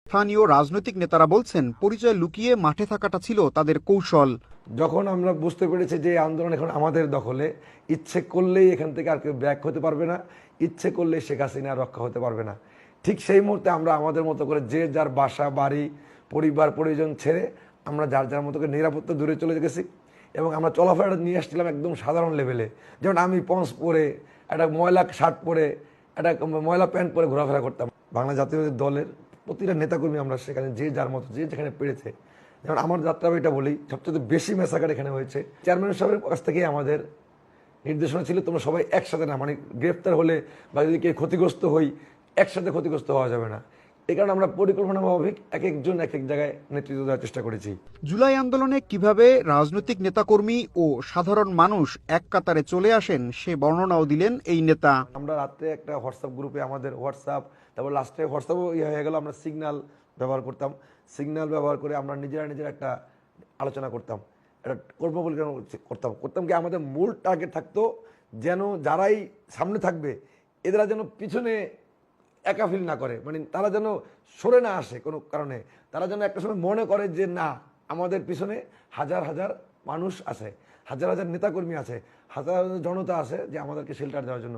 স্থানীয় রাজনৈতিক নেতারা বলছেন, পরিচয় লুকিয়ে মাঠে থাকাটা ছিল তাদের কৌশল। যখন আমরা বুঝতে পেরেছি যে এই আন্দোলন এখন আমাদের দখলে, ইচ্ছে করলেই এখান থেকে আর কেউ ব্যাক হতে পারবে না, ইচ্ছে করলেই শেখ হাসিনা রক্ষা হতে পারবে না, ঠিক সেই মুহূর্তে আমরা আমাদের মতো করে যে যার বাসা বাড়ি পরিবার পরিজন ছেড়ে আমরা যার যার মতো করে নিরাপত্তা দূরে চলে গেছি। এবং আমরা চলাফেরাটা নিয়ে আসছিলাম একদম সাধারণ লেভেলে, যেমন আমি পন্স পরে একটা ময়লা শার্ট পরে একটা ময়লা প্যান্ট পরে ঘোরাফেরা করতাম। বাংলা জাতীয় দলের প্রতিটা নেতাকর্মী আমরা সেখানে যে যার মতো যে যেখানে পেরেছে, যেমন আমার যাত্রা এটা বলি, সবচেয়ে বেশি মেসাকার এখানে হয়েছে চেয়ারম্যান সাহেবের কাছ থেকে আমাদের নির্দেশনা ছিল তোমরা সবাই একসাথে না, মানে গ্রেফতার হলে বা যদি কেউ ক্ষতিগ্রস্ত হই একসাথে ক্ষতিগ্রস্ত হওয়া যাবে না। এই কারণে আমরা পরিকল্পনা মাফিক এক একজন এক এক জায়গায় নেতৃত্ব দেওয়ার চেষ্টা করেছি। জুলাই আন্দোলনে কিভাবে রাজনৈতিক নেতাকর্মী ও সাধারণ মানুষ এক কাতারে চলে আসেন সে বর্ণনাও দিলেন এই নেতা। আমরা রাত্রে একটা হোয়াটসঅ্যাপ গ্রুপে আমাদের হোয়াটসঅ্যাপ, তারপর লাস্টে হোয়াটসঅ্যাপও ইয়ে হয়ে গেল, আমরা সিগন্যাল ব্যবহার করতাম। সিগন্যাল ব্যবহার করে আমরা নিজেরা একটা আলোচনা করতাম, একটা কর্ম পরিকল্পনা করতাম করতাম কি আমাদের মূল টার্গেট থাকতো যেন যারাই সামনে থাকবে এরা যেন পিছনে একা ফিল না করে, মানে তারা যেন সরে না আসে কোনো কারণে, তারা যেন একটা সময় মনে করে যে না আমাদের পিছনে হাজার হাজার মানুষ আছে, হাজার হাজার নেতাকর্মী আছে, হাজার হাজার জনতা আছে যে আমাদেরকে শেল্টার দেওয়ার জন্য।